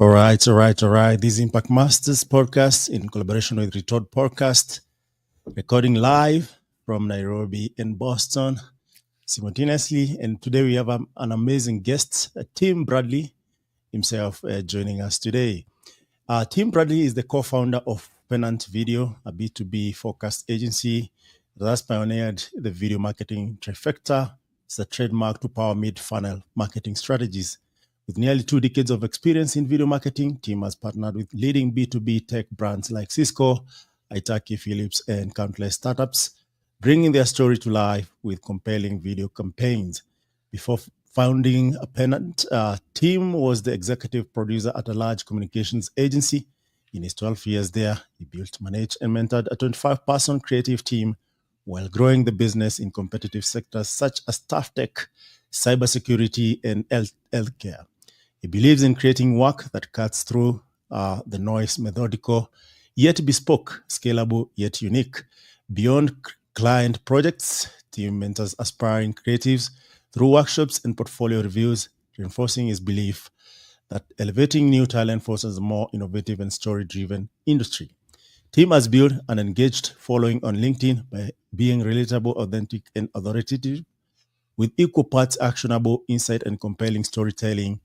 All right. This is Impact Masters podcast in collaboration with Retort Podcast, recording live from Nairobi and Boston simultaneously. And today we have an amazing guest, Tim Brandley himself, joining us today. Tim Brandley is the co-founder of Pennant Video, a B2B focused agency that has pioneered the video marketing trifecta. It's a trademark to power mid-funnel marketing strategies. With nearly 2 decades of experience in video marketing, Tim has partnered with leading B2B tech brands like Cisco, Hitachi, Philips, and countless startups, bringing their story to life with compelling video campaigns. Before founding a Pennant, Tim was the executive producer at a large communications agency. In his 12 years there, he built, managed, and mentored a 25-person creative team while growing the business in competitive sectors such as tough tech, cybersecurity, and healthcare. He believes in creating work that cuts through the noise, methodical, yet bespoke, scalable, yet unique. Beyond client projects, Tim mentors aspiring creatives through workshops and portfolio reviews, reinforcing his belief that elevating new talent fosters a more innovative and story-driven industry. Tim has built an engaged following on LinkedIn by being relatable, authentic, and authoritative, with equal parts actionable insight and compelling storytelling,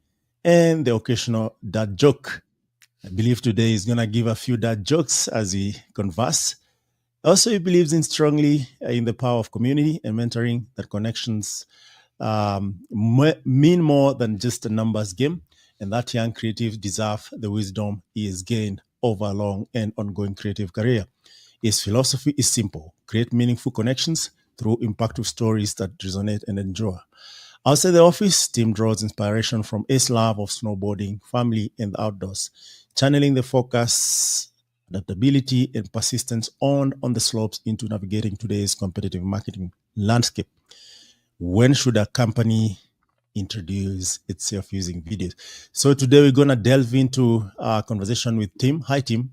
and the occasional dad joke. I believe today is going to give a few dad jokes as we converse. Also, he believes strongly in the power of community and mentoring, that connections mean more than just a numbers game, and that young creatives deserve the wisdom he has gained over a long and ongoing creative career. His philosophy is simple: create meaningful connections through impactful stories that resonate and endure. Outside the office, Tim draws inspiration from his love of snowboarding, family, and the outdoors, channeling the focus, adaptability, and persistence on the slopes into navigating today's competitive marketing landscape. When should a company introduce itself using videos? So today we're going to delve into a conversation with Tim. Hi, Tim.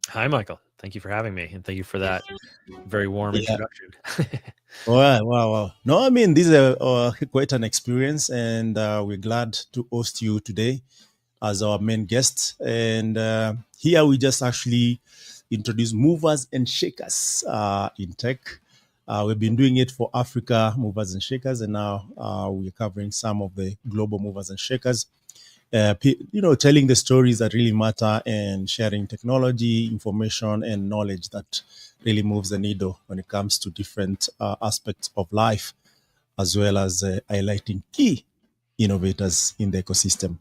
Hi, Michael. Thank you for having me, and thank you for that very warm introduction. Wow. No, I mean, this is quite an experience, and we're glad to host you today as our main guest. And here we just actually introduce movers and shakers in tech. We've been doing it for Africa, movers and shakers, and now we're covering some of the global movers and shakers. Telling the stories that really matter and sharing technology, information, and knowledge that really moves the needle when it comes to different aspects of life, as well as highlighting key innovators in the ecosystem.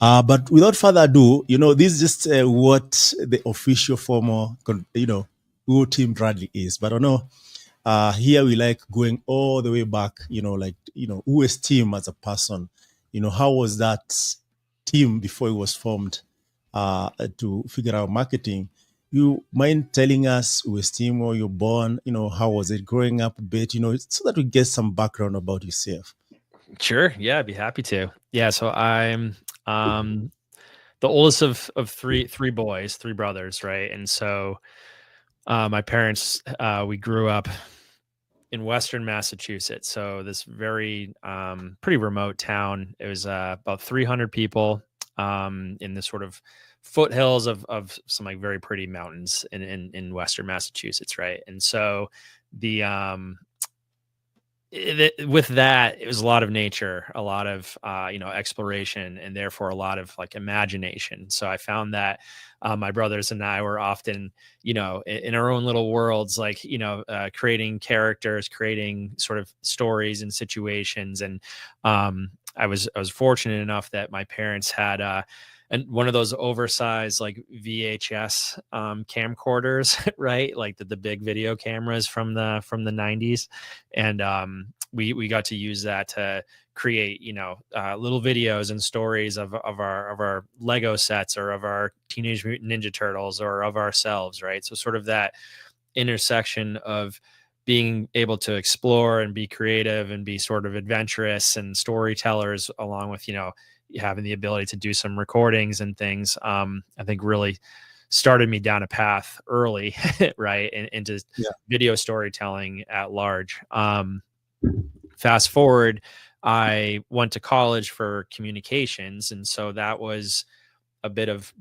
But without further ado, this is just what the official formal, who Tim Brandley is. But I know here we like going all the way back, who is Tim as a person? How was that team before it was formed to figure out marketing? You mind telling us who is Tim, where you're born, how was it growing up a bit, so that we get some background about yourself? Sure. Yeah, I'd be happy to. Yeah. So I'm the oldest of three boys, 3 brothers, right? And so my parents, we grew up in Western Massachusetts. So this very pretty remote town. It was about 300 people in the sort of foothills of some like very pretty mountains in Western Massachusetts, right? And so the with that, it was a lot of nature, a lot of exploration, and therefore a lot of like imagination. So I found that my brothers and I were often, in our own little worlds, like creating characters, creating sort of stories and situations. And I was fortunate enough that my parents had and one of those oversized like VHS camcorders, right? Like the big video cameras from the 90s. And we got to use that to create, little videos and stories of our Lego sets, or of our Teenage Mutant Ninja Turtles, or of ourselves, right? So sort of that intersection of being able to explore and be creative and be sort of adventurous and storytellers, along with, having the ability to do some recordings and things, I think really started me down a path early, right, into video storytelling at large. Fast forward, I went to college for communications, and so that was a bit of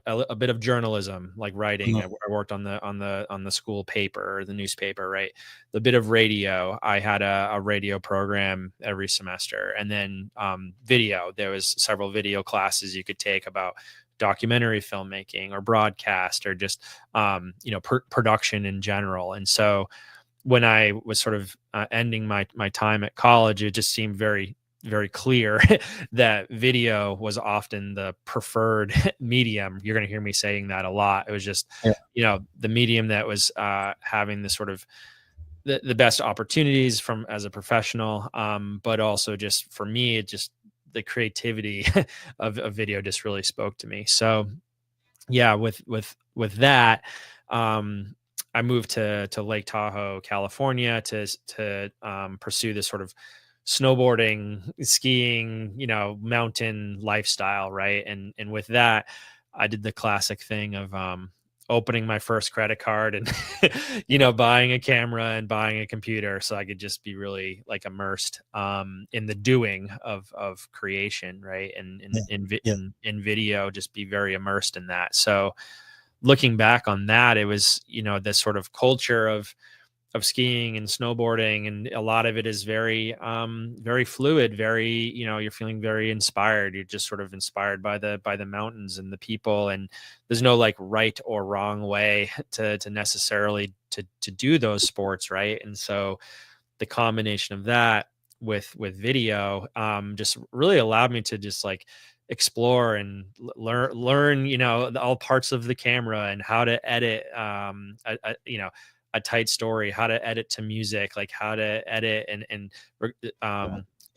a bit of journalism, like writing. I worked on the school paper or the newspaper, right? The bit of radio. I had a radio program every semester, and then video. There was several video classes you could take about documentary filmmaking or broadcast or just production in general. And so when I was sort of ending my time at college, it just seemed very, very clear that video was often the preferred medium. You're going to hear me saying that a lot. It was just, the medium that was having the sort of the best opportunities from as a professional, but also just for me, it just the creativity of video just really spoke to me. So yeah, with that, I moved to Lake Tahoe, California to pursue this sort of snowboarding, skiing, mountain lifestyle, right? And with that, I did the classic thing of opening my first credit card and buying a camera and buying a computer so I could just be really like immersed in the doing of creation, right? And in video, just be very immersed in that. So looking back on that, it was this sort of culture of skiing and snowboarding, and a lot of it is very very fluid, very you're feeling very inspired. You're just sort of inspired by the mountains and the people, and there's no like right or wrong way to necessarily to do those sports, right? And so the combination of that with video just really allowed me to just like explore and learn all parts of the camera and how to edit a tight story, how to edit to music, like how to edit and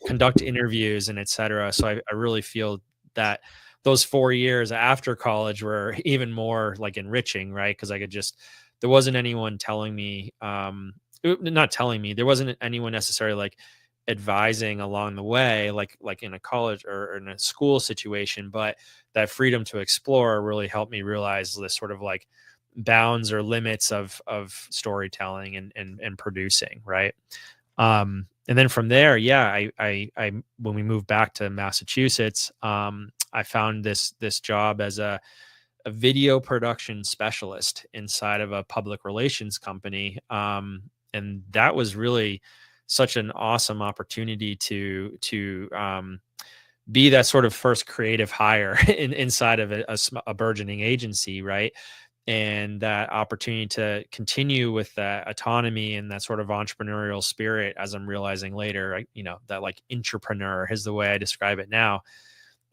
conduct interviews and etc. So I really feel that those 4 years after college were even more like enriching, right? Because I could just, there wasn't anyone telling me, not telling me, there wasn't anyone necessarily like advising along the way, like in a college or in a school situation, but that freedom to explore really helped me realize this sort of like bounds or limits of storytelling and producing, right? And then from there, I when we moved back to Massachusetts, I found this job as a video production specialist inside of a public relations company, and that was really such an awesome opportunity to be that sort of first creative hire inside of a burgeoning agency, right? And that opportunity to continue with that autonomy and that sort of entrepreneurial spirit, as I'm realizing later, that like entrepreneur is the way I describe it now.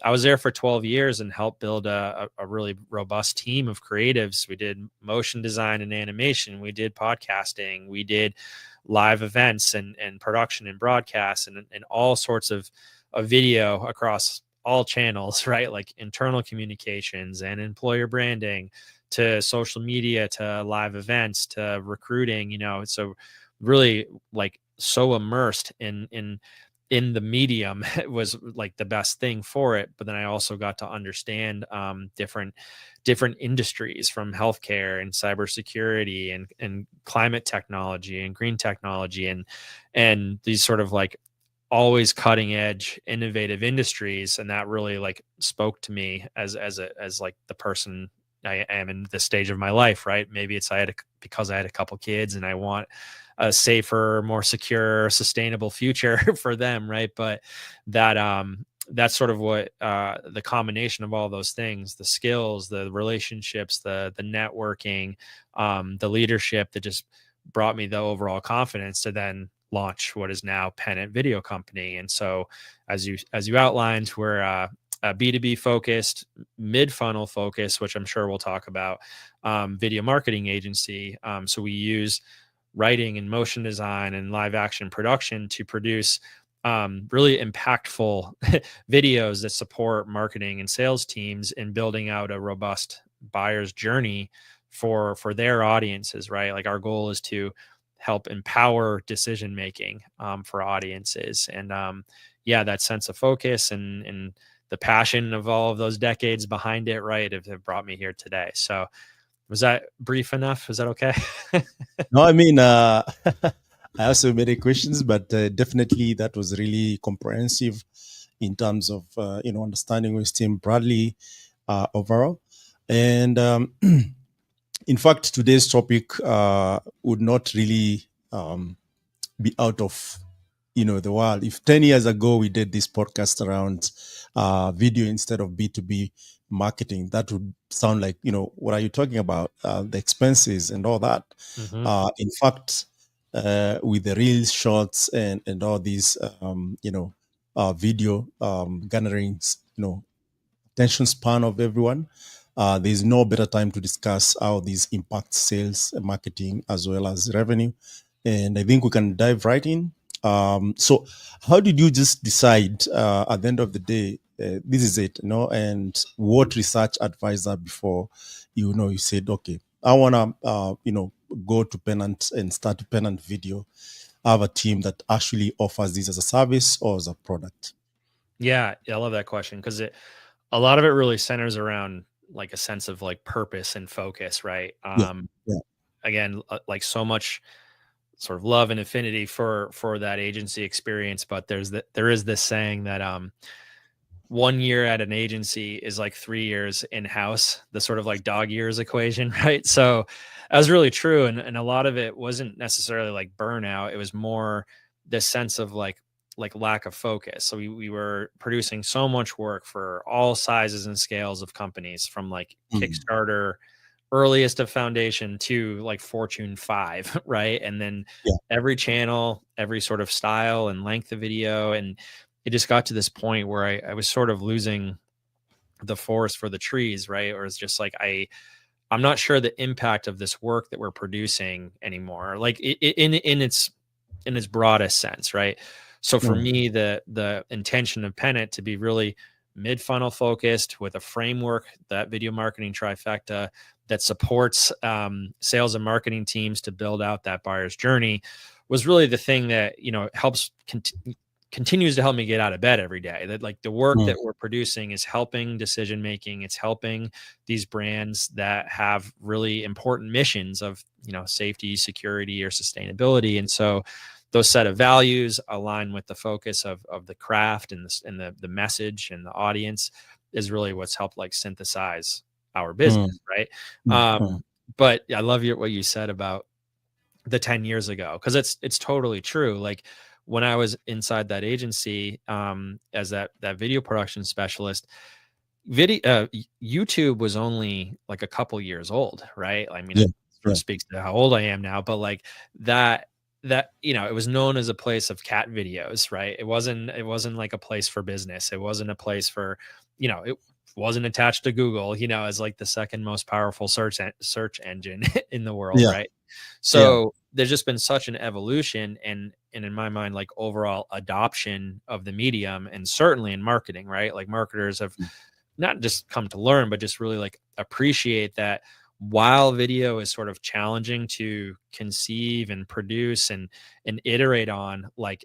I was there for 12 years and helped build a really robust team of creatives. We did motion design and animation. We did podcasting. We did live events and production and broadcast and all sorts of video across all channels, right? Like internal communications and employer branding to social media, to live events, to recruiting, so really like so immersed in the medium was like the best thing for it. But then I also got to understand different industries, from healthcare and cybersecurity and climate technology and green technology and these sort of like always cutting edge innovative industries. And that really like spoke to me as like the person I am in this stage of my life, right? Maybe it's because I had a couple kids and I want a safer, more secure, sustainable future for them, right? But that's sort of what the combination of all those things, the skills, the relationships, the networking, the leadership, that just brought me the overall confidence to then launch what is now Pennant Video Company. And so as you outlined, we're a B2B focused, mid-funnel focus, which I'm sure we'll talk about, video marketing agency. So we use writing and motion design and live action production to produce really impactful videos that support marketing and sales teams in building out a robust buyer's journey for their audiences, right? Like our goal is to help empower decision making for audiences. And that sense of focus and the passion of all of those decades behind it, right, have brought me here today. So was that brief enough? Is that okay? No, I mean, I also many questions, but definitely that was really comprehensive in terms of, understanding with Team Bradley. overall. And in fact, today's topic would not really be out of the world. If 10 years ago we did this podcast around video instead of B2B marketing, that would sound like, what are you talking about? The expenses and all that. Mm-hmm. In fact, with the reels, shorts, and all these, video gatherings, attention span of everyone, there's no better time to discuss how these impact sales and marketing as well as revenue. And I think we can dive right in. So how did you just decide at the end of the day, this is it, and what research advisor before, you said, okay, I want to, go to Pennant and start Pennant Video, have a team that actually offers this as a service or as a product? Yeah, I love that question because a lot of it really centers around like a sense of like purpose and focus, right? Yeah. Yeah. Again, like so much sort of love and affinity for that agency experience, but there is this saying that 1 year at an agency is like 3 years in house, the sort of like dog years equation, right? So that was really true. And a lot of it wasn't necessarily like burnout. It was more this sense of like lack of focus. So we were producing so much work for all sizes and scales of companies, from like Kickstarter, earliest of foundation, to like Fortune 5, right? And then Yeah. every channel, every sort of style and length of video. And it just got to this point where I was sort of losing the forest for the trees, right? Or it's just like I'm not sure the impact of this work that we're producing anymore, like in its broadest sense, right? So for me, the intention of Pennant to be really mid-funnel focused with a framework, that video marketing trifecta, that supports sales and marketing teams to build out that buyer's journey, was really the thing that helps continues to help me get out of bed every day. That like the work that we're producing is helping decision making. It's helping these brands that have really important missions of safety, security, or sustainability. And so those set of values align with the focus of the craft and the message and the audience is really what's helped like synthesize our business, right? But I love what you said about the 10 years ago, because it's totally true. Like when I was inside that agency as that video production specialist, YouTube was only like a couple years old, right? I mean, it sort of speaks to how old I am now, but like that it was known as a place of cat videos, right? It wasn't like a place for business. It wasn't a place for, it wasn't attached to Google, as like the second most powerful search engine in the world, right? So there's just been such an evolution and in my mind, like overall adoption of the medium, and certainly in marketing, right? Like marketers have not just come to learn, but just really like appreciate that while video is sort of challenging to conceive and produce and iterate on, like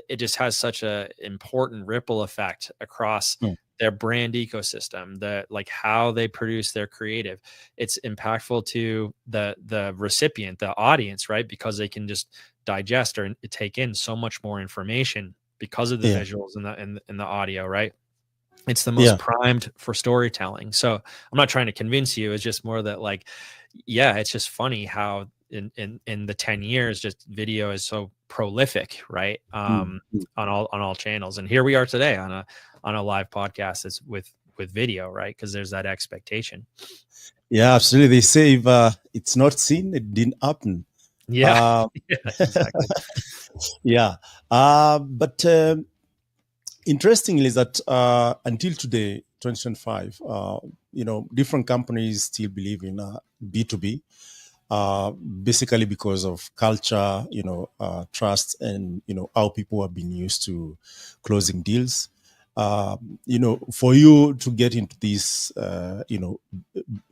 it just has such a important ripple effect across their brand ecosystem, that like how they produce their creative. It's impactful to the recipient, the audience, right? Because they can just digest or take in so much more information because of the visuals and the audio, right? It's the most primed for storytelling. So I'm not trying to convince you. It's just more that like, it's just funny how in the 10 years, just video is so prolific, right? On all channels. And here we are today on a live podcast that's with video, right? Because there's that expectation. Yeah, absolutely. They say if it's not seen, it didn't happen. Yeah, exactly. But interestingly is that until today, 2025, different companies still believe in B2B, basically because of culture, trust, and, how people have been used to closing deals. For you to get into this,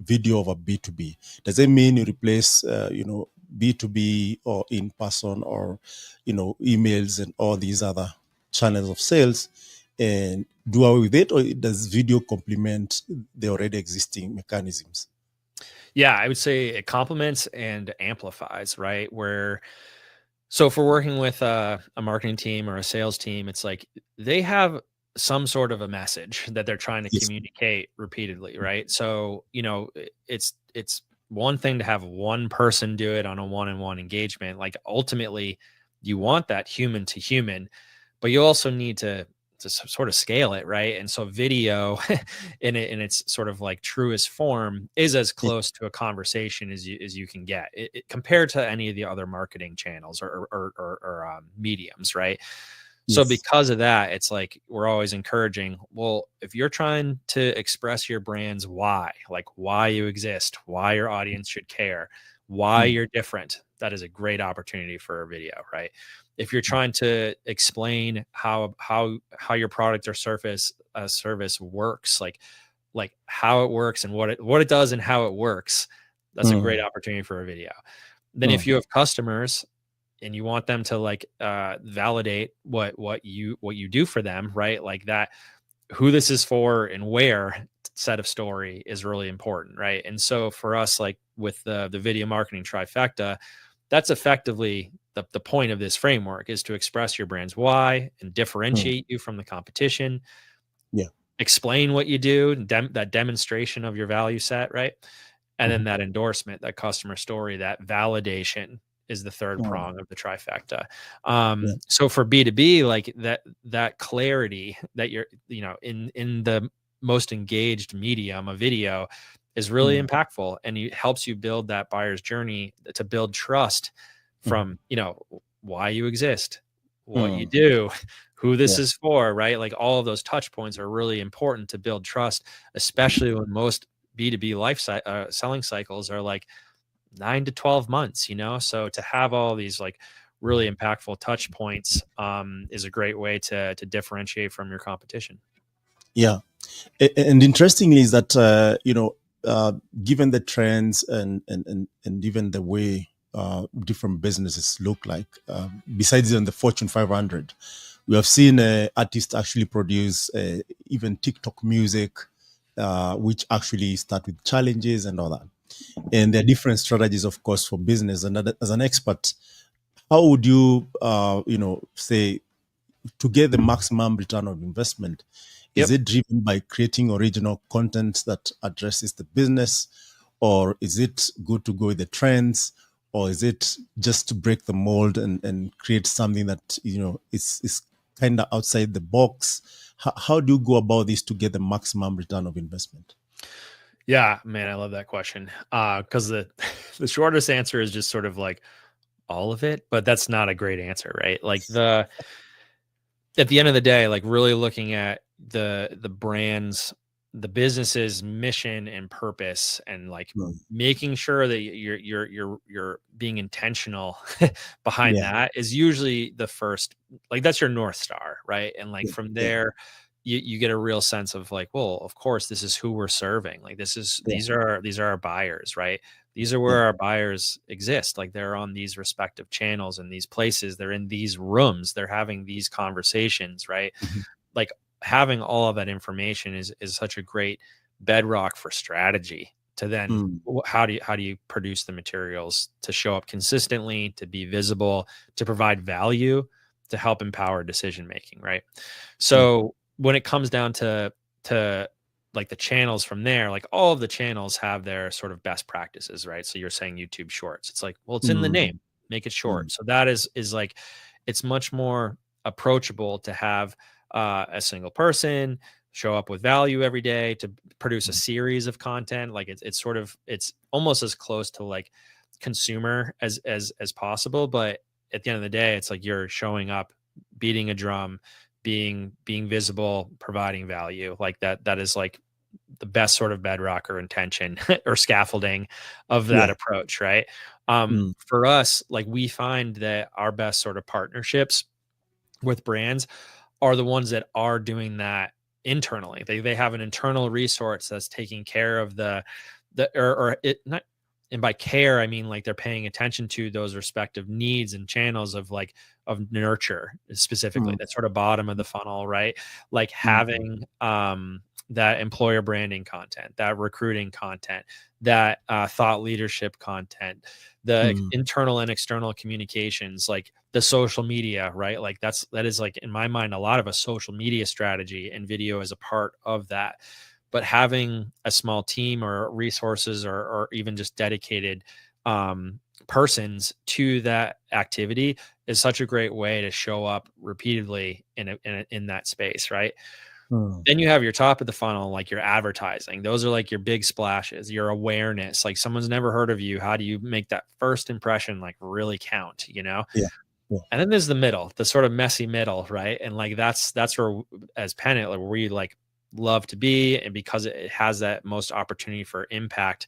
video of a B2B, does it mean you replace, B2B or in person or, emails and all these other channels of sales and do away with it, or does video complement the already existing mechanisms? Yeah, I would say it complements and amplifies, right? So if we're working with a marketing team or a sales team, it's like they have some sort of a message that they're trying to Yes. communicate repeatedly, right? So, it's one thing to have one person do it on a one-on-one engagement. Like ultimately, you want that human to human, but you also need to sort of scale it, right? And so video in its sort of like truest form is as Yeah. close to a conversation as you can get compared to any of the other marketing channels or mediums, right? So Yes. because of that, it's like we're always encouraging, well, if you're trying to express your brand's why, like why you exist, why your audience should care, why Mm. you're different, that is a great opportunity for a video, right? If you're trying to explain how your product or service works, like how it works and what it does and how it works, that's a great Mm. opportunity for a video. Then if Mm. you have customers and you want them to like validate what you do for them, right? Like that, who this is for and where set of story is really important, right? And so for us, like with the video marketing trifecta, that's effectively the point of this framework is to express your brand's why and Mm. differentiate you from the competition, Yeah. explain what you do, that demonstration of your value set, right? And then Mhm. that endorsement, that customer story, that validation is the third Mm. prong of the trifecta. Yeah. So for B2B, like that clarity that you're, in the most engaged medium, a video, is really Mm. impactful, and it helps you build that buyer's journey to build trust Mhm. from, why you exist, what you Mm. do, who this Yeah. is for, right? Like all of those touch points are really important to build trust, especially when most B2B selling cycles are like 9 to 12 months, so to have all these like really impactful touch points is a great way to differentiate from your competition. Yeah. And interestingly is that given the trends and even the way different businesses look like, besides on the Fortune 500, we have seen artists actually produce even TikTok music, which actually start with challenges and all that. And there are different strategies, of course, for business. And as an expert, how would you, say, to get the maximum return of investment? Is Yep. it driven by creating original content that addresses the business, or is it good to go with the trends, or is it just to break the mold and create something that is kind of outside the box? How do you go about this to get the maximum return of investment? Yeah, man, I love that question. Because the shortest answer is just sort of like all of it, but that's not a great answer, right? Like at the end of the day, like really looking at the brands, the business's mission and purpose, and like Mm. making sure that you're being intentional behind Yeah, that is usually the first, like that's your North Star, right? And like yeah, from yeah, there, you get a real sense of like, well, of course, this is who we're serving. Like yeah, these are our buyers, right? These are yeah. where our buyers exist. Like they're on these respective channels and these places. They're in these rooms. They're having these conversations, right? Mhm. Like having all of that information is such a great bedrock for strategy to then Mm. how do you produce the materials to show up consistently, to be visible, to provide value, to help empower decision making, right? Yeah. So when it comes down to like the channels from there, like all of the channels have their sort of best practices, right? So you're saying YouTube Shorts. It's like, well, it's in the Mm. name, make it Mm. short. So that is like it's much more approachable to have a single person show up with value every day to produce a Mm. series of content. Like it's almost as close to like consumer as possible, but at the end of the day, it's like you're showing up, beating a drum, being visible, providing value. Like that is like the best sort of bedrock or intention or scaffolding of that Yeah. approach, right? Mm. For us, like we find that our best sort of partnerships with brands are the ones that are doing that internally. They have an internal resource that's taking care of or it not, and by care I mean like they're paying attention to those respective needs and channels of like of nurture specifically, Mm. that sort of bottom of the funnel, right? Like Mm. having that employer branding content, that recruiting content, that thought leadership content, the internal and external communications, like the social media, right? Like that is like, in my mind, a lot of a social media strategy, and video is a part of that. But having a small team or resources, or even just dedicated persons to that activity is such a great way to show up repeatedly in that space, right? Then you have your top of the funnel, like your advertising. Those are like your big splashes, your awareness. Like, someone's never heard of you. How do you make that first impression like really count, you know? Yeah. Yeah. And then there's the middle, the sort of messy middle, right? And like that's where, as Pennant, like, where we like love to be, and because it has that most opportunity for impact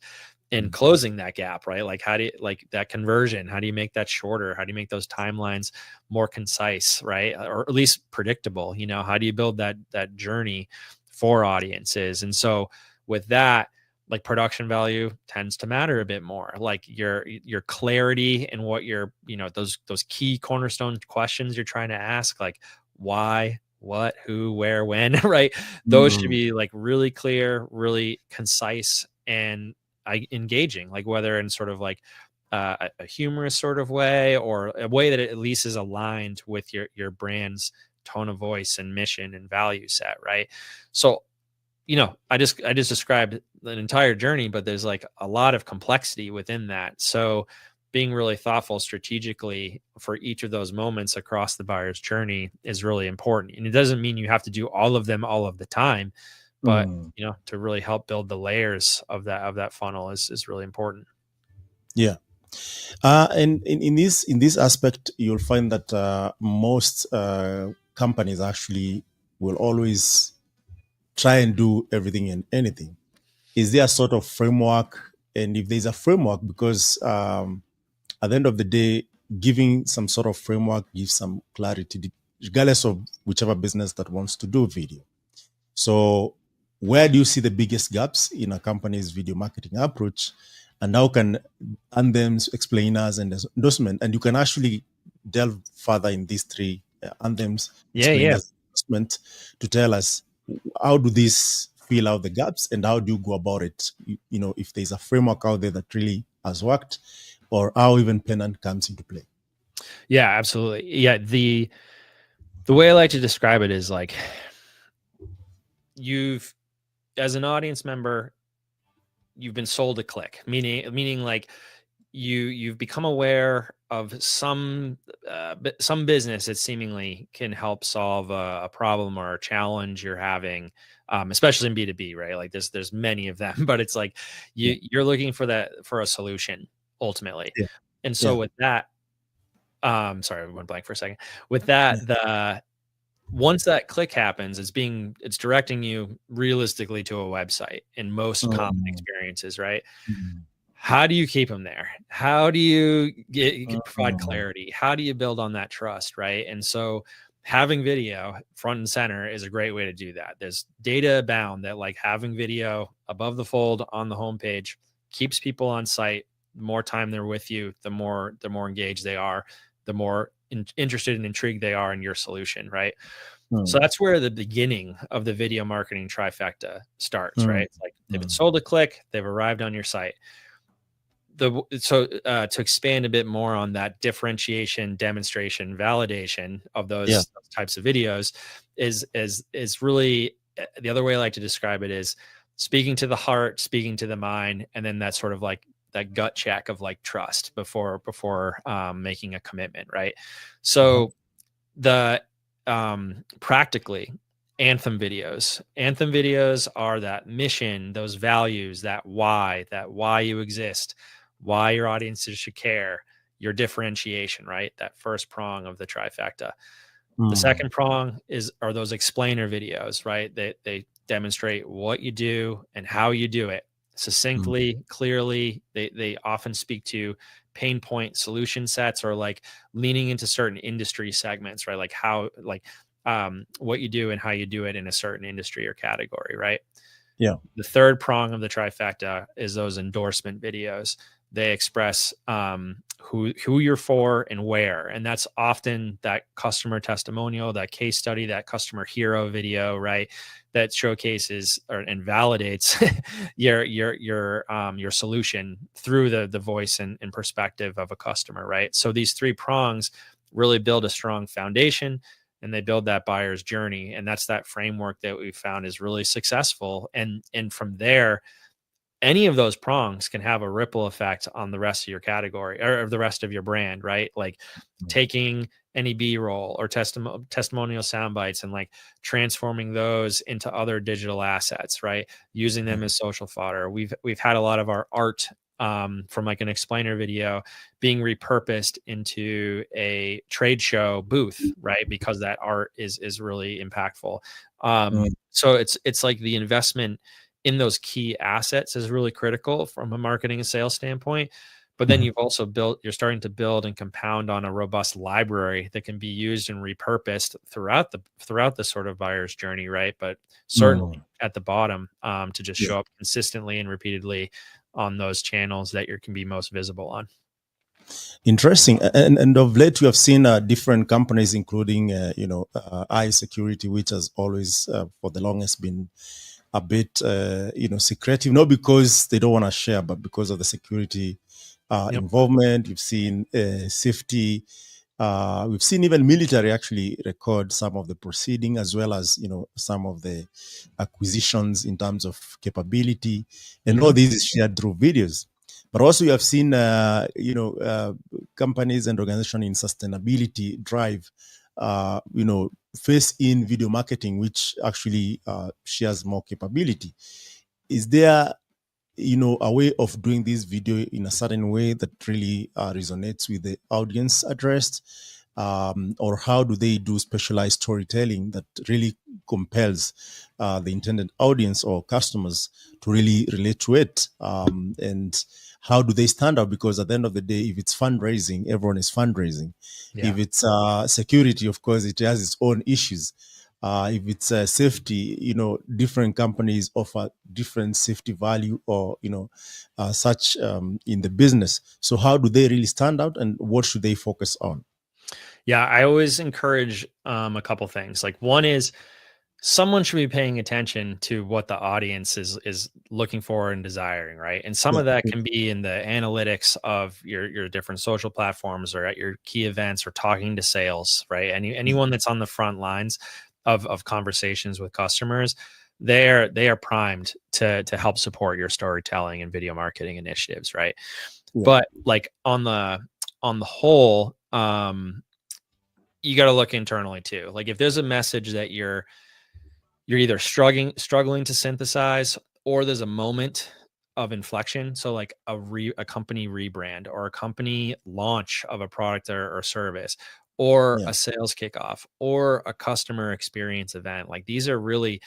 in closing that gap, right? Like, how do you, like, that conversion, how do you make that shorter? How do you make those timelines more concise, right? Or at least predictable, you know? How do you build that journey for audiences? And so with that, like, production value tends to matter a bit more. Like your clarity and what your, you know, those key cornerstone questions you're trying to ask, like why, what, who, where, when, right? Those should be like really clear, really concise, and engaging, like whether in sort of like a humorous sort of way, or a way that it at least is aligned with your brand's tone of voice and mission and value set, right? So, you know, I just described an entire journey, but there's like a lot of complexity within that. So being really thoughtful strategically for each of those moments across the buyer's journey is really important. And it doesn't mean you have to do all of them all of the time, but you know, to really help build the layers of that funnel is really important. Yeah. And in this aspect, you'll find that most companies actually will always try and do everything and anything. Is there a sort of framework? And if there's a framework, because at the end of the day, giving some sort of framework gives some clarity, regardless of whichever business that wants to do video. So where do you see the biggest gaps in a company's video marketing approach? And how can anthems, explainers, and endorsement, and you can actually delve further in these three anthems, explainers, endorsement, to tell us how do these fill out the gaps, and how do you go about it? You know, if there's a framework out there that really has worked, or how even Pennant comes into play. Yeah, absolutely. Yeah, the way I like to describe it is like, you've, as an audience member, you've been sold a click, meaning like you've become aware of some business that seemingly can help solve a problem or a challenge you're having, especially in B2B, right? Like there's many of them, but it's like you're looking for a solution ultimately. Yeah. And so with that, sorry, I went blank for a second. With that, once that click happens, it's directing you realistically to a website in most common experiences, right? How do you keep them there? How do you provide clarity? How do you build on that trust, right? And so having video front and center is a great way to do that. There's data abound that like having video above the fold on the homepage keeps people on site. The more time they're with you, the more engaged they are, the more interested and intrigued they are in your solution, right? So that's where the beginning of the video marketing trifecta starts, right? It's like they've been sold a click, they've arrived on your site. To expand a bit more on that differentiation, demonstration, validation of those types of videos is really, the other way I like to describe it is speaking to the heart, speaking to the mind, and then that sort of like that gut check of like trust before making a commitment, right? So the practically anthem videos are that mission, those values, that why you exist, why your audiences should care, your differentiation, right? That first prong of the trifecta. The second prong are those explainer videos, right? They demonstrate what you do and how you do it succinctly, clearly. They often speak to pain point solution sets, or like leaning into certain industry segments, right? Like how, like what you do and how you do it in a certain industry or category, right? Yeah. The third prong of the trifecta is those endorsement videos. they express who you're for and where. And that's often that customer testimonial, that case study, that customer hero video, right? That showcases and validates your solution through the voice and perspective of a customer, right? So these three prongs really build a strong foundation, and they build that buyer's journey. And that's that framework that we found is really successful. And from there, any of those prongs can have a ripple effect on the rest of your category or the rest of your brand, right? Like taking any B-roll or testimonial sound bites and like transforming those into other digital assets, right? Using them as social fodder. We've had a lot of our art from like an explainer video being repurposed into a trade show booth, right? Because that art is really impactful. So it's like the investment in those key assets is really critical from a marketing and sales standpoint. But then you're starting to build and compound on a robust library that can be used and repurposed throughout the sort of buyer's journey, right? But certainly at the bottom, to just show up consistently and repeatedly on those channels that you can be most visible on. Interesting. And of late, you have seen different companies, including, iSecurity, which has always, for the longest, been a bit, secretive, not because they don't want to share, but because of the security involvement. You've seen safety. We've seen even military actually record some of the proceeding, as well as, some of the acquisitions in terms of capability. And all this is shared through videos. But also you have seen, companies and organizations in sustainability drive, face in video marketing, which actually shares more capability. Is there, a way of doing this video in a certain way that really resonates with the audience addressed? Or how do they do specialized storytelling that really compels the intended audience or customers to really relate to it? And how do they stand out? Because at the end of the day, if it's fundraising, everyone is fundraising. Yeah. If it's security, of course, it has its own issues. If it's safety, different companies offer different safety value or, such in the business. So how do they really stand out, and what should they focus on? Yeah, I always encourage a couple things. Like one is someone should be paying attention to what the audience is looking for and desiring, right? And some of that can be in the analytics of your different social platforms or at your key events or talking to sales, right? Anyone that's on the front lines of conversations with customers, they are primed to help support your storytelling and video marketing initiatives, right? But like on the whole, you got to look internally too. Like if there's a message that you're either struggling to synthesize, or there's a moment of inflection. So like a company rebrand or a company launch of a product or service, or a sales kickoff or a customer experience event. Like these are really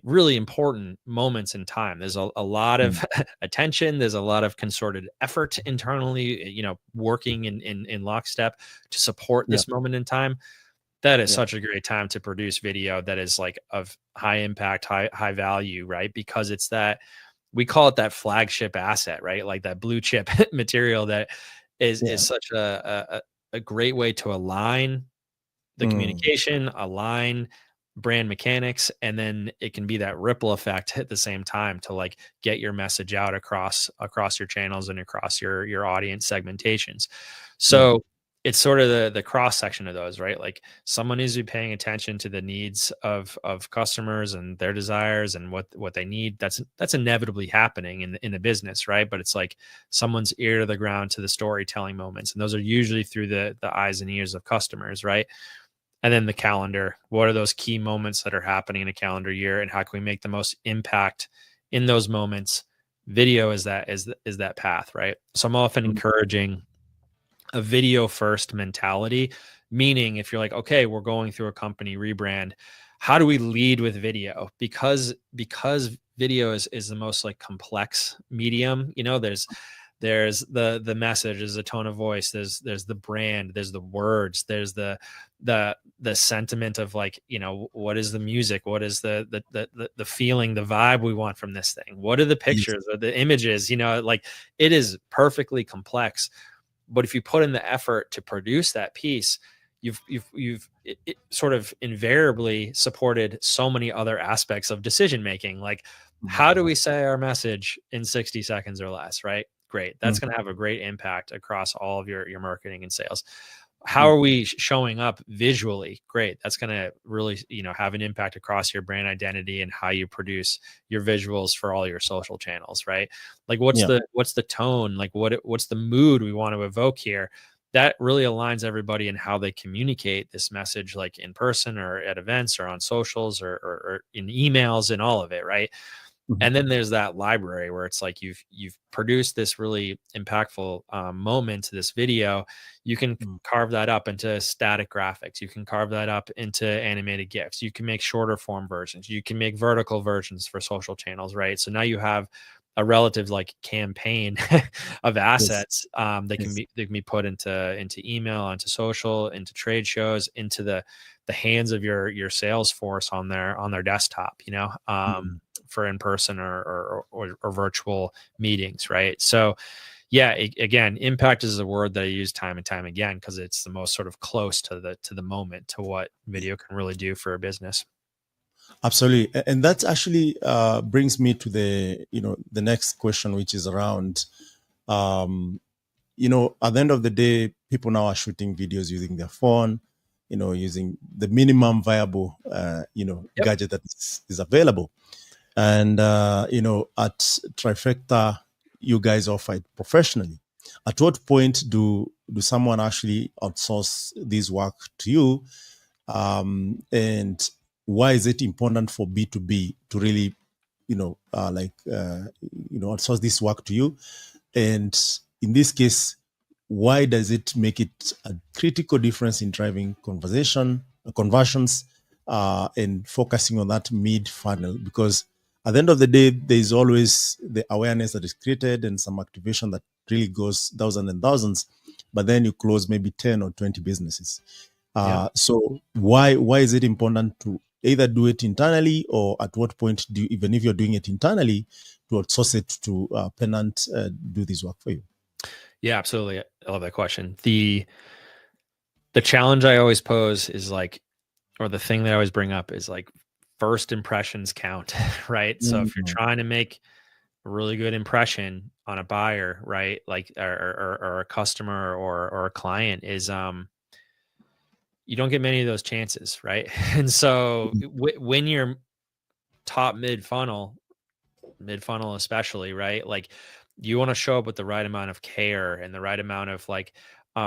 really important moments in time. There's a lot of attention. There's a lot of concerted effort internally, working in lockstep to support this moment in time. That is such a great time to produce video that is like of high impact, high value, right? Because it's that, we call it that flagship asset, right? Like that blue chip material that is such a great way to align the communication, align brand mechanics, and then it can be that ripple effect at the same time to like get your message out across your channels and across your audience segmentations. So it's sort of the cross section of those, right? Like someone needs to be paying attention to the needs of customers and their desires and what they need. That's inevitably happening in the business, right? But it's like someone's ear to the ground to the storytelling moments, and those are usually through the eyes and ears of customers, right? And then the calendar. What are those key moments that are happening in a calendar year, and how can we make the most impact in those moments? Video is that path, right? So I'm often encouraging a video first mentality, meaning if you're like, okay, we're going through a company rebrand, how do we lead with video? Because video is the most like complex medium. There's there's the message, there's the tone of voice, there's the brand, there's the words, there's the sentiment of like, what is the music, what is the feeling, the vibe we want from this thing, what are the pictures or the images, like it is perfectly complex. But if you put in the effort to produce that piece, it sort of invariably supported so many other aspects of decision making. Like, how do we say our message in 60 seconds or less, right? Great. That's going to have a great impact across all of your marketing and sales. How are we showing up visually? Great. That's going to really, have an impact across your brand identity and how you produce your visuals for all your social channels, right? Like what's the tone? Like what's the mood we want to evoke here? That really aligns everybody in how they communicate this message, like in person or at events or on socials or in emails and all of it, right? And then there's that library where it's like you've produced this really impactful moment, this video. You can carve that up into static graphics. You can carve that up into animated GIFs. You can make shorter form versions. You can make vertical versions for social channels, right? So now you have a relative like campaign of assets that can be put into email, into social, into trade shows, into the hands of your sales force on their desktop, for in-person or virtual meetings, right? So yeah, again, impact is a word that I use time and time again because it's the most sort of close to the moment, to what video can really do for a business. Absolutely. And that actually brings me to the next question, which is around, at the end of the day, people now are shooting videos using their phone, using the minimum viable, gadget that is available. And, at Trifecta, you guys offer it professionally. At what point do someone actually outsource this work to you? And why is it important for B2B to really, outsource this work to you? And in this case, why does it make it a critical difference in driving conversions, and focusing on that mid funnel? Because at the end of the day, there's always the awareness that is created and some activation that really goes thousands and thousands, but then you close maybe 10 or 20 businesses. So why is it important to either do it internally, or at what point do you, even if you're doing it internally, to outsource it to Pennant do this work for you? Yeah, absolutely. I love that question. The challenge I always pose is like, or the thing that I always bring up is like, first impressions count, right? So if you're trying to make a really good impression on a buyer, right, like or a customer or a client, is you don't get many of those chances, right? And so when you're top mid funnel especially, right, like you want to show up with the right amount of care and the right amount of like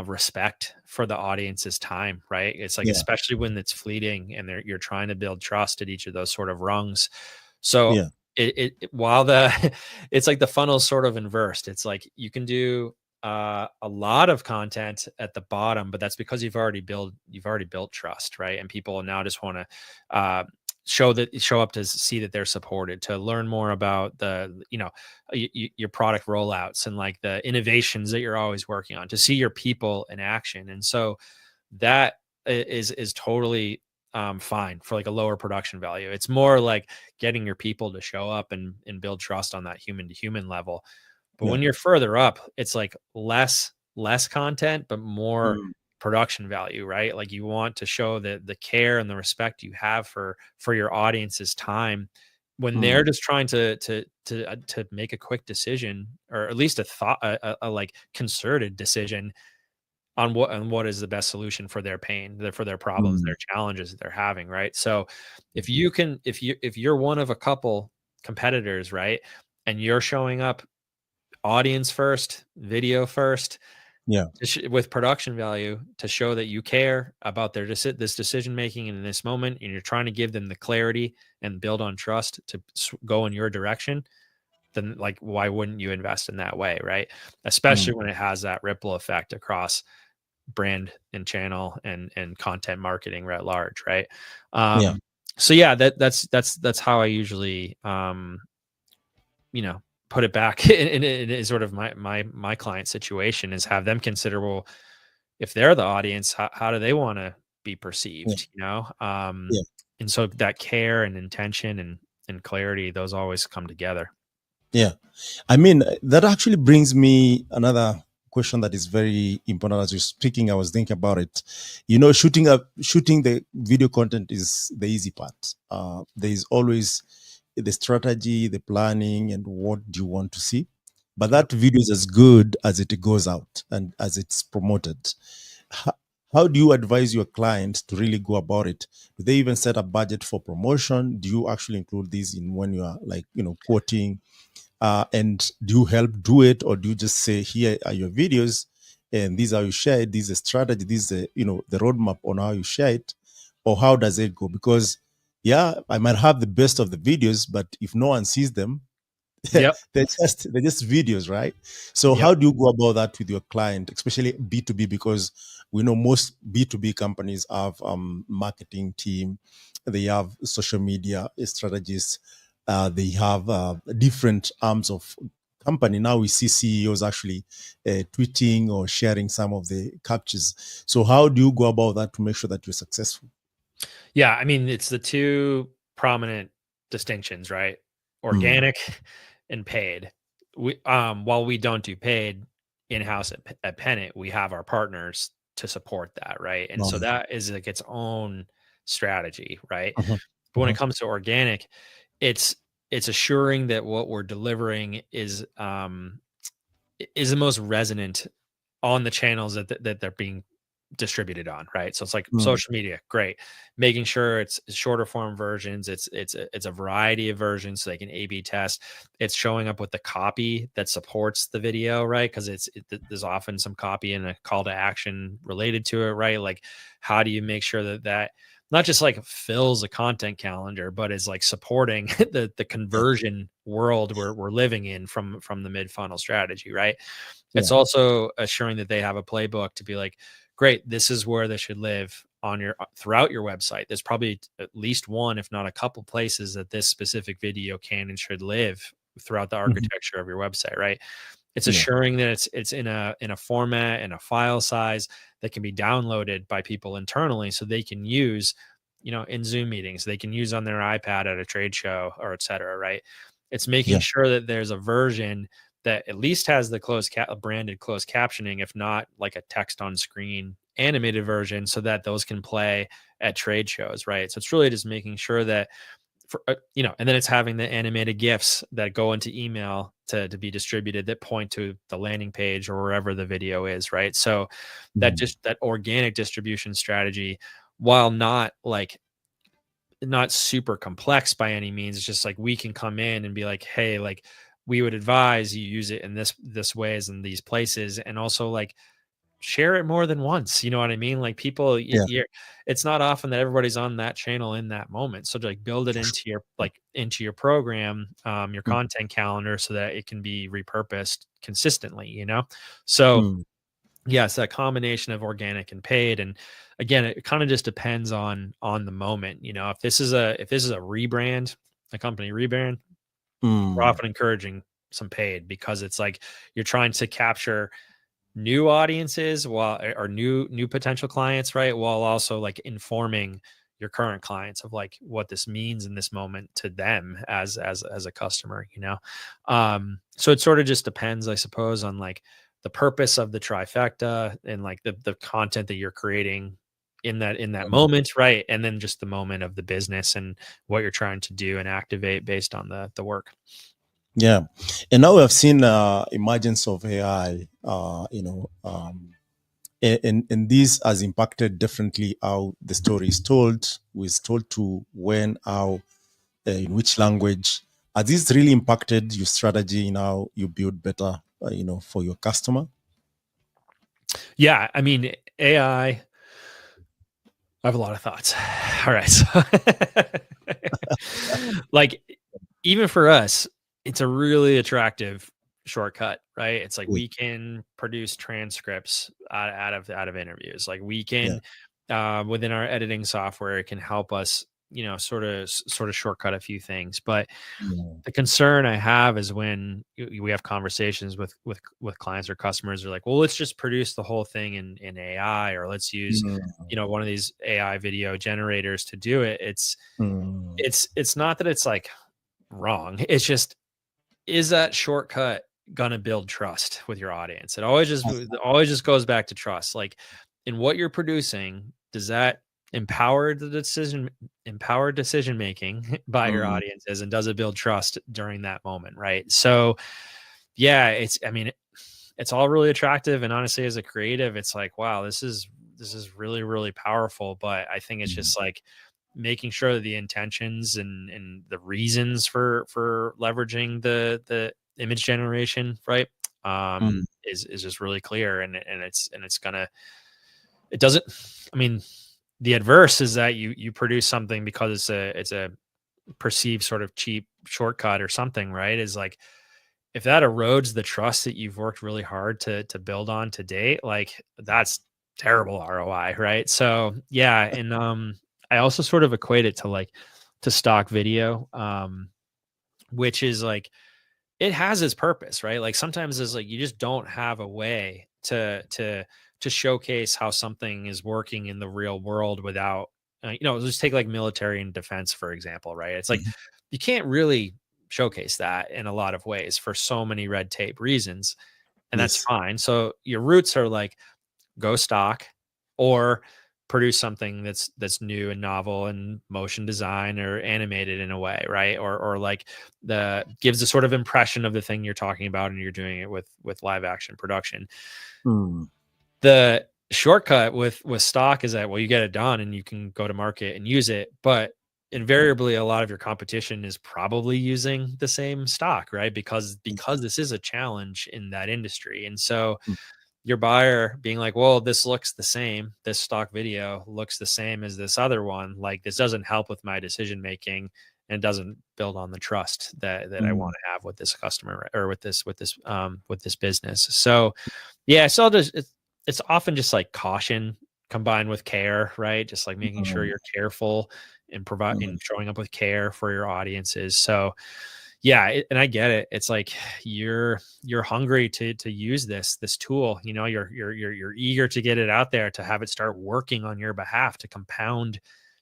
respect for the audience's time, right? It's like, especially when it's fleeting and you're trying to build trust at each of those sort of rungs. So while it's like the funnel's sort of inversed. It's like you can do a lot of content at the bottom, but that's because you've already built trust, right? And people now just want to show up to see that they're supported, to learn more about your product rollouts and like the innovations that you're always working on, to see your people in action. And so that is totally fine for like a lower production value. It's more like getting your people to show up and build trust on that human to human level. But when you're further up, it's like less content, but more production value, right? Like you want to show the care and the respect you have for your audience's time when they're just trying to make a quick decision, or at least a like concerted decision on what is the best solution for their pain, for their problems, their challenges that they're having, right? So if you're one of a couple competitors, right, and you're showing up audience first, video first, with production value to show that you care about this decision making in this moment, and you're trying to give them the clarity and build on trust to go in your direction, then like, why wouldn't you invest in that way, right? Especially when it has that ripple effect across brand and channel and content marketing at large, right? So yeah, that's how I usually put it back in sort of my client situation is have them consider, well, if they're the audience, how do they want to be Yeah. perceived, Yeah. and so that care and intention and clarity, those always come together. Yeah. I mean, that actually brings me another question that is very important. As you're speaking, I was thinking about it. Shooting the video content is the easy part. There is always the strategy, the planning, and what do you want to see. But Yep. that video is as good as it goes out and as it's promoted. How, how do you advise your clients to really go about it? Do they even set a budget for promotion? Do you actually include these in when you are like, quoting? And do you help do it, or do you just say, here are your videos, and these are how you share it? This is a strategy. This is the roadmap on how you share it, or how does it go? Because yeah, I might have the best of the videos, but if no one sees them, Yep. they're just videos, right? So Yep. how do you go about that with your client, especially B2B? Because we know most B2B companies have marketing team, they have social media strategists, they have different arms of company. Now we see CEOs actually tweeting or sharing some of the captures. So how do you go about that to make sure that you're successful? Yeah, I mean, it's the two prominent distinctions, right? Mm. Organic and paid. While we don't do paid in-house at Pennant, we have our partners to support that, right? And so Wow. that is like its own strategy, right? Mhm. But when it Mhm. comes to organic, it's it's assuring that what we're delivering is the most resonant on the channels that they're being distributed on, right? So it's like Mm. social media, great. Making sure it's shorter form versions, it's a variety of versions so they can A/B test. It's showing up with the copy that supports the video, right? Because there's often some copy and a call to action related to it, right? Like, how do you make sure that not just like fills a content calendar, but is like supporting the Yeah. conversion world we're living in from the mid funnel strategy, right? Yeah. It's also assuring that they have a playbook to be like, great, this is where they should live on your throughout your website. There's probably at least one, if not a couple places that this specific video can and should live throughout the Mhm. architecture of your website, right? It's Yeah. assuring that it's in a format and a file size that can be downloaded by people internally so they can use, in Zoom meetings, they can use on their iPad at a trade show or et cetera, right? It's making Yeah. sure that there's a version that at least has the branded closed captioning, if not like a text on screen animated version, so that those can play at trade shows, right? So it's really just making sure that and then it's having the animated gifs that go into email to be distributed that point to the landing page or wherever the video is, right? So Mm. that organic distribution strategy, while not super complex by any means, it's just like we can come in and be like, hey, like we would advise you use it in this ways in these places, and also like share it more than once. You know what I mean? Like people, Yeah. it's not often that everybody's on that channel in that moment. So to like build it For into your into your program, your sure. content calendar, so that it can be repurposed consistently. So Mm. yes, that combination of organic and paid, and again, it kind of just depends on the moment. If this is a rebrand, a company rebrand, we're Mm. often encouraging some paid because it's like you're trying to capture new audiences or new potential clients, right? While also like informing your current clients of like what this means in this moment to them as a customer. So it sort of just depends, I suppose, on like the purpose of the trifecta and like the content that you're creating in that Mm. moment, right? And then just the moment of the business and what you're trying to do and activate based on the work. Yeah, and now we have seen emergence of AI. And this has impacted differently how the story is told, who is told to, when, how, in which language. Has this really impacted your strategy in how you build better, for your customer? Yeah, I mean, AI, I have a lot of thoughts. All right. So like even for us, it's a really attractive shortcut, right? It's like Yeah, we can produce transcripts out of interviews. Like we yeah, can within our editing software, it can help us, sort of shortcut a few things. But Yeah. the concern I have is when we have conversations with clients or customers, are like, well, let's just produce the whole thing in AI, or let's use, Mm. one of these AI video generators to do it. Mm. It's not that it's like wrong. It's just, is that shortcut gonna build trust with your audience? It always just goes back to trust. Like, in what you're producing, does that empower the decision making by your Mm. audiences, and does it build trust during that moment, right? So yeah, it's all really attractive, and honestly, as a creative, it's like, wow, this is really, really powerful. But I think it's Mm. just like making sure that the intentions and the reasons for leveraging the image generation, right, Mm. is just really clear. And it's gonna, it doesn't, I mean, the adverse is that you produce something because it's a perceived sort of cheap shortcut or something, right? Is like, if that erodes the trust that you've worked really hard to build on to date, like, that's terrible ROI, right? So yeah, and I also sort of equate it to like to stock video, which is like, it has its purpose, right? Like, sometimes it's like you just don't have a way to showcase how something is working in the real world without, let's take like military and defense, for example, right? It's like Mhm. you can't really showcase that in a lot of ways for so many red tape reasons, and that's Yes. fine. So your roots are like, go stock, or produce something that's new and novel and motion design or animated in a way, right? Or like, the gives a sort of impression of the thing you're talking about, and you're doing it with live action production. Mm. The shortcut with stock is that, well, you get it done and you can go to market and use it, but invariably a lot of your competition is probably using the same stock, right? Because this is a challenge in that industry. And so Mm. your buyer being like, well, this looks the same. This stock video looks the same as this other one. Like, this doesn't help with my decision making, and doesn't build on the trust that I Mm. want to have with this customer, or with this business. So yeah, so it's often just like caution combined with care, right? Just like making sure Mm. you're careful and provide Mm. and showing up with care for your audiences. So yeah, and I get it. It's like you're hungry to use this tool. You're eager to get it out there, to have it start working on your behalf, to compound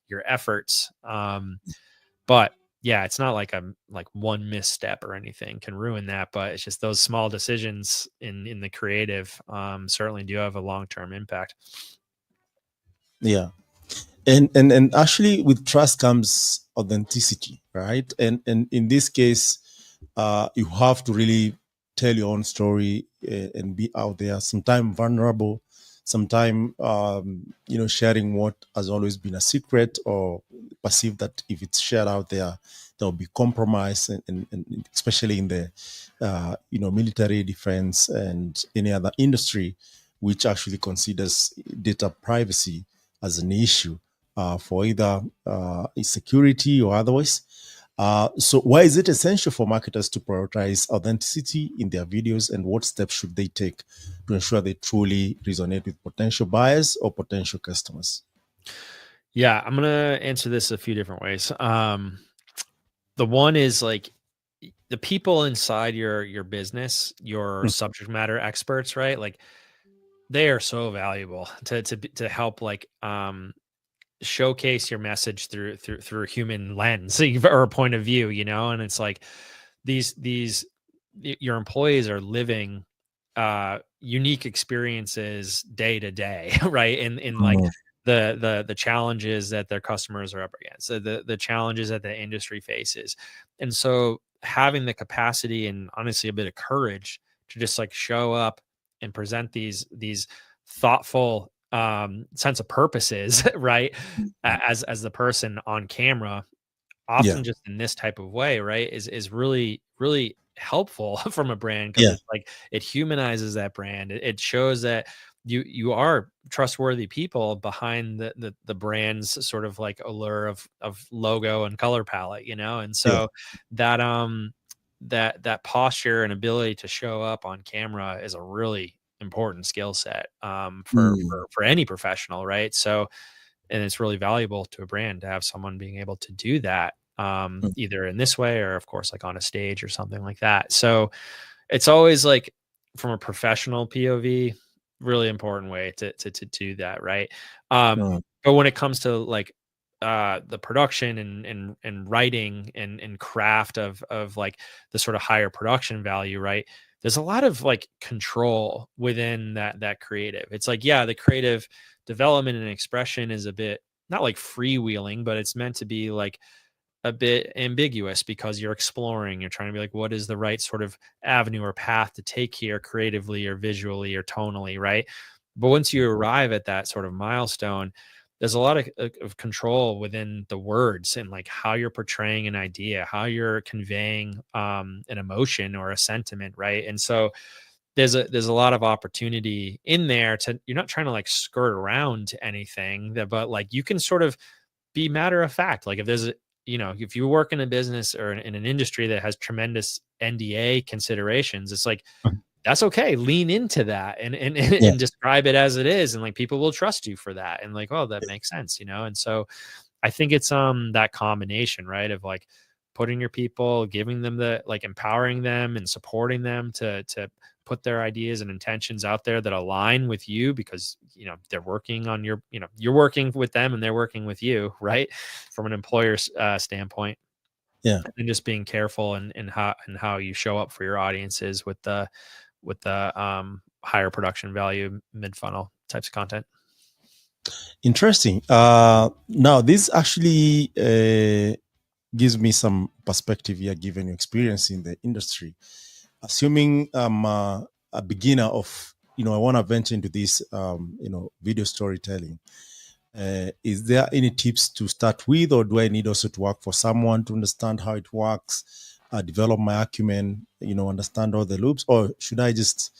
your efforts. But yeah, it's not like like one misstep or anything can ruin that. But it's just those small decisions in the creative certainly do have a long term impact. Yeah. And actually with trust comes authenticity, right? And in this case, you have to really tell your own story, and be out there, sometime vulnerable, sometime sharing what has always been a secret, or perceive that if it's shared out there, there will be compromise, and especially in the military, defense, and any other industry which actually considers data privacy as an issue, for either security or otherwise. So why is it essential for marketers to prioritize authenticity in their videos, and what steps should they take to ensure they truly resonate with potential buyers or potential customers? Yeah, I'm gonna answer this a few different ways. The one is like, the people inside your business, your Mm. subject matter experts, right? Like, they are so valuable to help, like, showcase your message through a human lens or a point of view, and it's like, your employees are living unique experiences day to day, right? In like Mm. the challenges that their customers are up against, the challenges that the industry faces. And so having the capacity, and honestly a bit of courage, to just like show up and present these thoughtful sense of purposes, right? As the person on camera, Yeah, often just in this type of way, right, is really, really helpful from a brand, because yeah, it's like it humanizes that brand. It shows that you are trustworthy people behind the brand's sort of like allure of logo and color palette, and yeah. so that posture and ability to show up on camera is a really important skill set, for Mm. for any professional, right? So And it's really valuable to a brand to have someone being able to do that, either in this way or of course like on a stage or something like that. So it's always like from a professional POV, really important way to do that, right? Mm. But when it comes to like the production and writing and craft of like the sort of higher production value, right? There's a lot of like control within that creative. It's like, yeah, the creative development and expression is a bit not like freewheeling, but it's meant to be like a bit ambiguous because you're exploring, you're trying to be like, what is the right sort of avenue or path to take here creatively or visually or tonally, right? But once you arrive at that sort of milestone, there's a lot of control within the words and like how you're portraying an idea, how you're conveying an emotion or a sentiment, right? And so there's a lot of opportunity in there to, you're not trying to like skirt around anything that, but like you can sort of be matter of fact. Like if there's a, if you work in a business or in an industry that has tremendous NDA considerations, it's like, that's okay. Lean into that and Yeah. and describe it as it is. And like people will trust you for that. And like, oh, that makes sense. And so I think it's that combination, right? Of like putting your people, giving them the like empowering them and supporting them to put their ideas and intentions out there that align with you because they're working on you're working with them and they're working with you, right? From an employer's standpoint. Yeah. And just being careful and how you show up for your audiences with the higher production value mid funnel types of content. Interesting. Now, this actually gives me some perspective here, given your experience in the industry. Assuming I'm a beginner of, I want to venture into this, video storytelling. Is there any tips to start with, or do I need also to work for someone to understand how it works, develop my acumen, understand all the loops, or should I just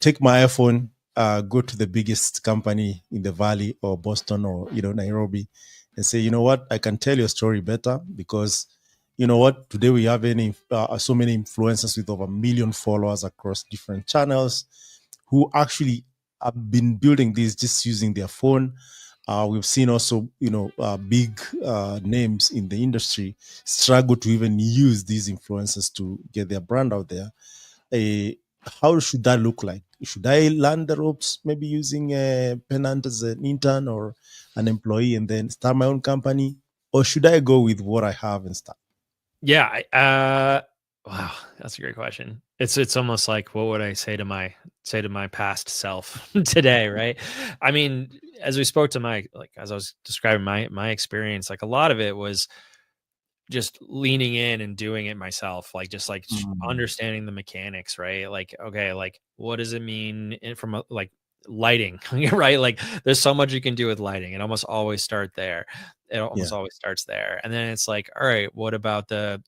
take my iPhone, go to the biggest company in the Valley or Boston or Nairobi, and say, you know what, I can tell your story better because you know what, today we have so many influencers with over 1 million followers across different channels who actually have been building this just using their phone. We've seen also, big names in the industry struggle to even use these influencers to get their brand out there. uh, how should that look like? Should I learn the ropes, maybe using a Pennant as an intern or an employee and then start my own company? Or should I go with what I have and start? Yeah. Wow, that's a great question. It's almost like what would I say to my past self today, right? I mean, as we spoke to as I was describing my experience, like a lot of it was just leaning in and doing it myself, like just like Mm, understanding the mechanics, right? Like, okay, like what does it mean from like lighting, right? Like there's so much you can do with lighting. It almost always start there. It yeah. almost always starts there. And then it's like, all right, what about the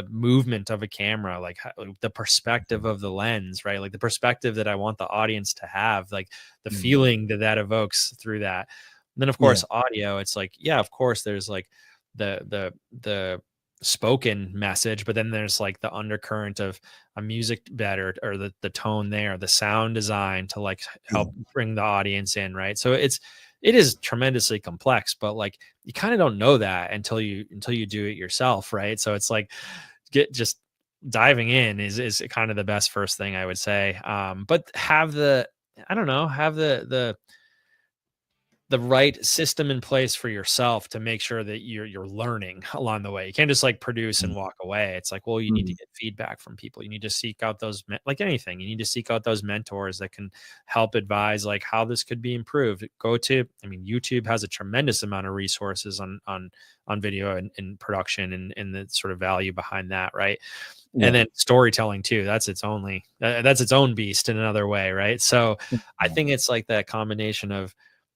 movement of a camera, like the perspective of the lens, right? Like the perspective that I want the audience to have, like the Mm, feeling that evokes through that. And then of yeah. course audio, it's like, yeah, of course there's like the spoken message, but then there's like the undercurrent of a music bed or the tone there, the sound design to like Yeah. help bring the audience in, right? So it is tremendously complex, but like you kind of don't know that until you do it yourself, right? So it's like get just diving in is kind of the best first thing I would say. But have the I don't know, have the right system in place for yourself to make sure that you're learning along the way. You can't just like produce and Mm, walk away. It's like, well, you need to mm, get feedback from people. You need to seek out like anything. You need to seek out those mentors that can help advise like how this could be improved. I mean, YouTube has a tremendous amount of resources on video and production and the sort of value behind that, right? And yeah. then storytelling too. That's its own beast in another way, right? So I Mm, think it's like that combination of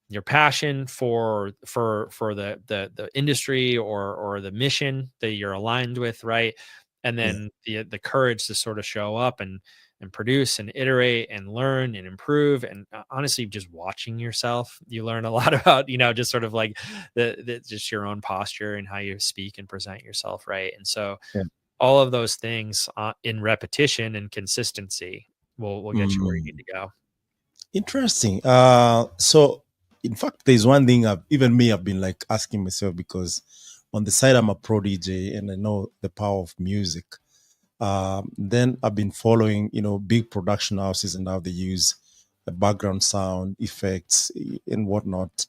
your passion for the industry or the mission that you're aligned with, right? And yeah. then the courage to sort of show up and produce and iterate and learn and improve. And honestly, just watching yourself, you learn a lot about, just sort of like the just your own posture and how you speak and present yourself, right? And so Yeah. all of those things in repetition and consistency will get you where you need Mm. to go. Interesting. So in fact, there's one thing I've been like asking myself, because on the side I'm a pro DJ and I know the power of music. Then I've been following, big production houses and how they use the background sound effects and whatnot.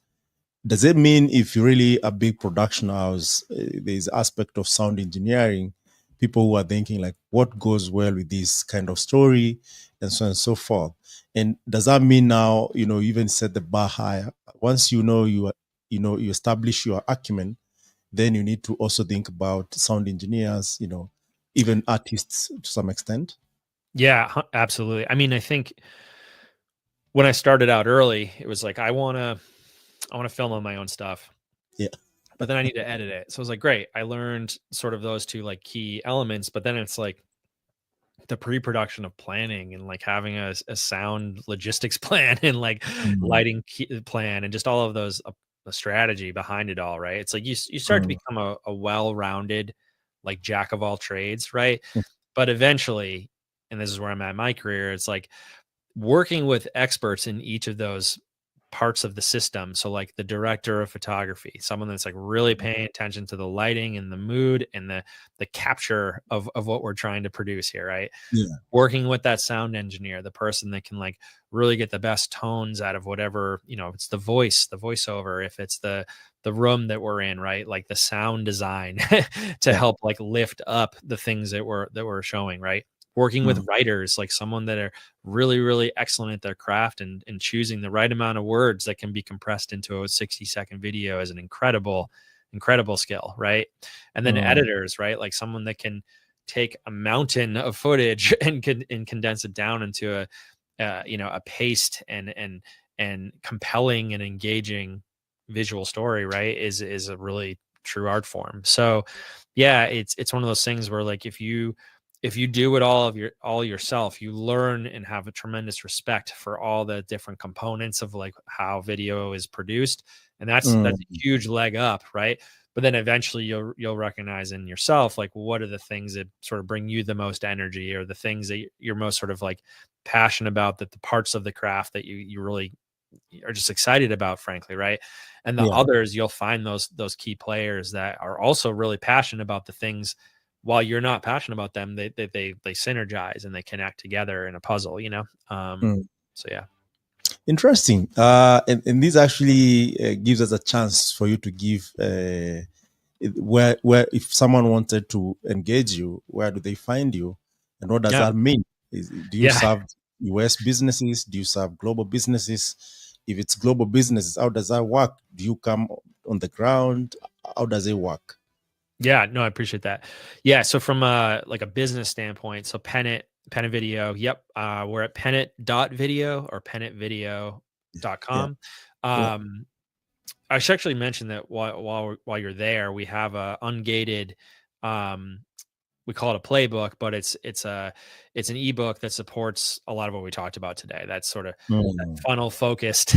Does it mean if you're really a big production house, there's aspect of sound engineering, people who are thinking like what goes well with this kind of story and so on and so forth? And does that mean now, you even set the bar higher? Once you establish your acumen, then you need to also think about sound engineers, even artists to some extent. Yeah, absolutely. I mean, I think when I started out early, it was like I want to film on my own stuff, Yeah. but then I need to edit it. So I was like, great. I learned sort of those two like key elements, but then it's like the pre-production of planning and like having a sound logistics plan and like Mm, lighting plan and just all of those the strategy behind it all, right? It's like you start to mm, become a well-rounded like jack of all trades, right? But eventually, and this is where I'm at in my career, it's like working with experts in each of those parts of the system. So like the director of photography, someone that's like really paying attention to the lighting and the mood and the capture of what we're trying to produce here, right? yeah. Working with that sound engineer, the person that can like really get the best tones out of whatever, if it's the voice, the voiceover, if it's the room that we're in, right? Like the sound design to Yeah. help like lift up the things that we're showing, right? Working with Mm, writers, like someone that are really, really excellent at their craft and choosing the right amount of words that can be compressed into a 60-second video is an incredible skill, right? And then mm, editors, right? Like someone that can take a mountain of footage and condense it down into a paced and compelling and engaging visual story, right? Is a really true art form. So yeah, it's one of those things where like if you do it all yourself, you learn and have a tremendous respect for all the different components of like how video is produced, and that's a mm, huge leg up, right? But then eventually you'll recognize in yourself like what are the things that sort of bring you the most energy, or the things that you're most sort of like passionate about, that the parts of the craft that you really are just excited about, frankly, right? And the yeah. others, you'll find those key players that are also really passionate about the things. While you're not passionate about them, they synergize and they connect together in a puzzle. Mm. So yeah. Interesting. And this actually gives us a chance for you to give where if someone wanted to engage you, where do they find you, and what does Yeah. that mean? Do you Yeah. serve U.S. businesses? Do you serve global businesses? If it's global businesses, how does that work? Do you come on the ground? How does it work? Yeah, no, I appreciate that. Yeah, so from like a business standpoint, so Pennant Video, yep, we're at Pennant.video or Yeah, PennantVideo.com. yeah. I should actually mention that while you're there, we have a ungated, um, we call it a playbook, but it's an ebook that supports a lot of what we talked about today. That's sort of that Mm, funnel focused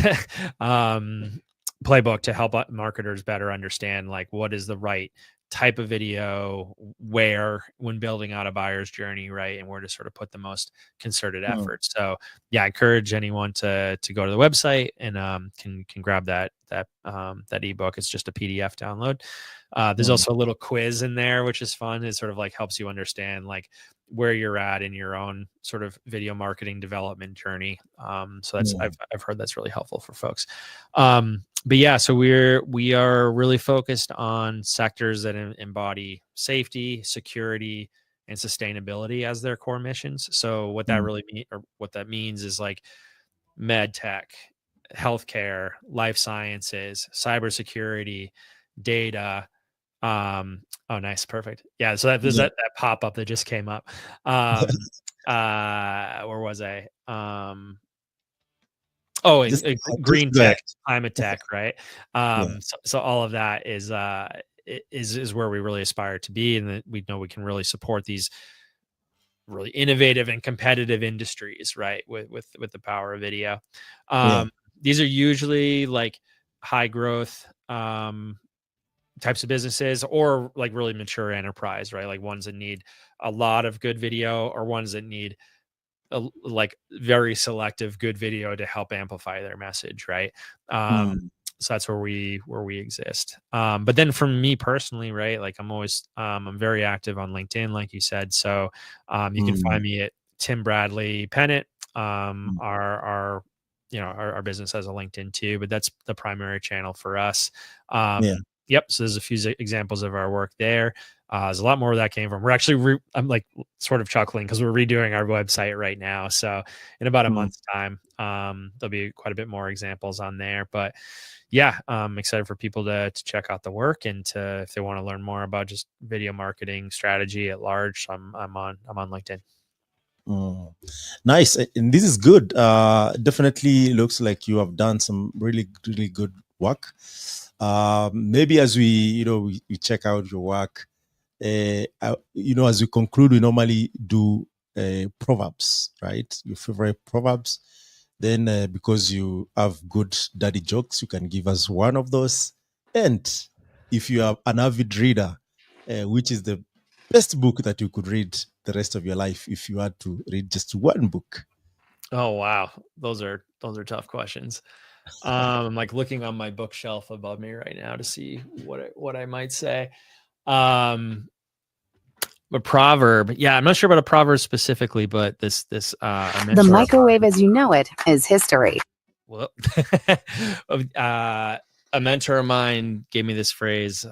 playbook to help marketers better understand like what is the right type of video, where when building out a buyer's journey, right, and where to sort of put the most concerted mm, effort. So yeah, I encourage anyone to go to the website and can grab that ebook. It's just a PDF download. There's mm, also a little quiz in there, which is fun. It sort of like helps you understand like where you're at in your own sort of video marketing development journey. So that's mm, I've heard that's really helpful for folks. But yeah, so we are really focused on sectors that embody safety, security, and sustainability as their core missions. So what that mm, really or what that means is like med tech, healthcare, life sciences, cybersecurity, data. Oh, nice, perfect. Yeah, so that there's yeah. that pop up that just came up. Um, where was I? Oh, Just, and just green go ahead. tech, climate tech, right? Yeah. So all of that is where we really aspire to be, and that we know we can really support these really innovative and competitive industries, right? With the power of video. Yeah. These are usually like high growth types of businesses, or like really mature enterprise, right? Like ones that need a lot of good video, or ones that need like very selective good video to help amplify their message, right? Mm, So that's where we exist. But then for me personally, right, like I'm very active on LinkedIn, like you said. So you can mm, find me at Tim Brandley Pennant. mm. Our our business has a LinkedIn too, but that's the primary channel for us. Yeah. Yep. So there's a few examples of our work there. There's a lot more where that came from. We're actually, I'm like sort of chuckling because we're redoing our website right now. So in about a Mm, month's time, there'll be quite a bit more examples on there. But yeah, I'm excited for people to check out the work and to, if they want to learn more about just video marketing strategy at large, I'm on LinkedIn. mm. Nice. And this is good. Definitely looks like you have done some really, really good work. Maybe as we check out your work, as we conclude, we normally do proverbs, right? Your favorite proverbs. Then, because you have good daddy jokes, you can give us one of those. And if you are an avid reader, which is the best book that you could read the rest of your life if you had to read just one book? Oh, wow. Those are tough questions. I'm like looking on my bookshelf above me right now to see what I might say. Um, a proverb. Yeah, I'm not sure about a proverb specifically, but this a The mentor of microwave mine. as you know it is history. Whoop. A mentor of mine gave me this phrase.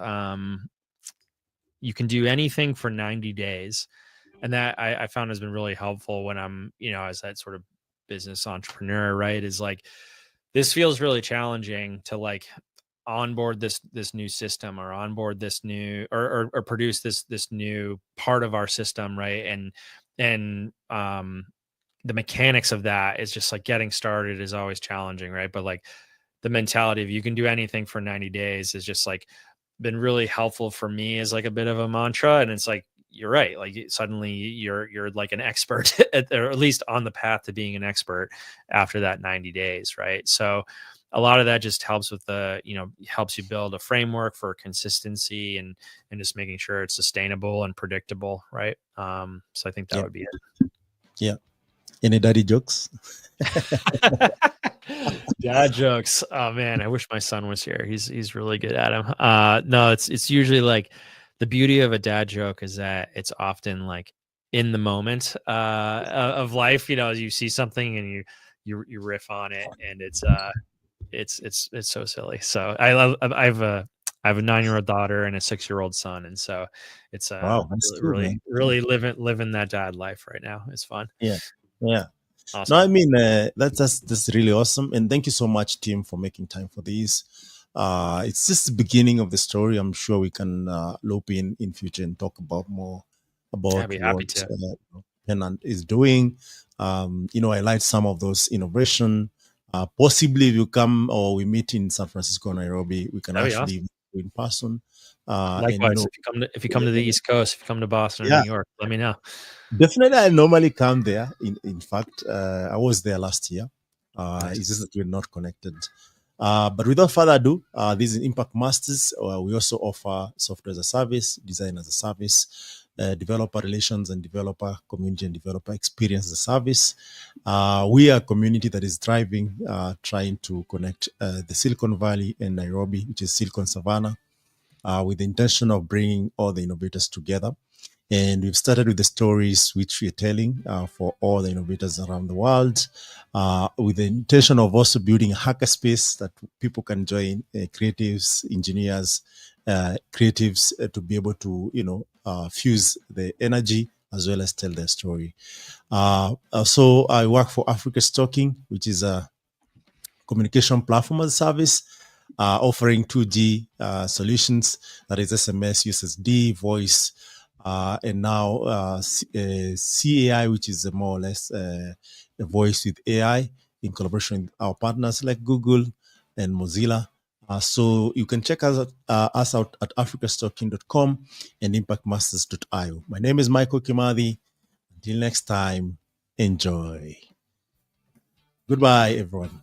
You can do anything for 90 days, and that I found has been really helpful when I'm as that sort of business entrepreneur. Right? Is like this feels really challenging to like onboard this new system or onboard this new or produce this new part of our system, right? And the mechanics of that is just like getting started is always challenging, right? But like the mentality of you can do anything for 90 days is just like been really helpful for me as like a bit of a mantra. And it's like you're right, like suddenly you're like an expert or at least on the path to being an expert after that 90 days, right? So a lot of that just helps with helps you build a framework for consistency and just making sure it's sustainable and predictable, right? So I think that Yeah. would be Yeah. Any daddy jokes? it. Dad jokes. Oh man, I wish my son was here. He's really good at them. No, it's usually like the beauty of a dad joke is that it's often like in the moment of life. You see something and you riff on it, and it's so silly. So I have a 9-year-old daughter and a 6-year-old son, and so it's Wow, that's really cool, really man. really living that dad life right now. It's fun. Yeah. Yeah. No, Awesome. I mean, that's really awesome. And thank you so much, Tim, for making time for this. It's just the beginning of the story. I'm sure we can loop in future and talk about more I'd about be happy what to. Pennant is doing. I like some of those innovation. Possibly, if you come or we meet in San Francisco, Nairobi, we can That'd be actually awesome. meet in person. And Likewise, if you come to the East Coast, if you come to Boston or New yeah, York, let me know. definitely, I normally come there. In fact, I was there last year. Nice. It's just that we're not connected. But without further ado, this is Impact Masters. We also offer software as a service, design as a service, developer relations and developer community and developer experience as a service. We are a community that is thriving, trying to connect the Silicon Valley and Nairobi, which is Silicon Savannah, with the intention of bringing all the innovators together. And we've started with the stories which we're telling for all the innovators around the world, with the intention of also building a hackerspace that people can join, creatives, engineers, creatives, to be able to, fuse the energy as well as tell their story. So I work for Africa Stocking, which is a communication platform as a service, offering 2G solutions, that is SMS, USSD, voice, and now CAI, which is more or less a voice with AI in collaboration with our partners like Google and Mozilla. So you can check us out at africastocking.com and impactmasters.io. My name is Michael Kimathi. Until next time, enjoy. Goodbye, everyone.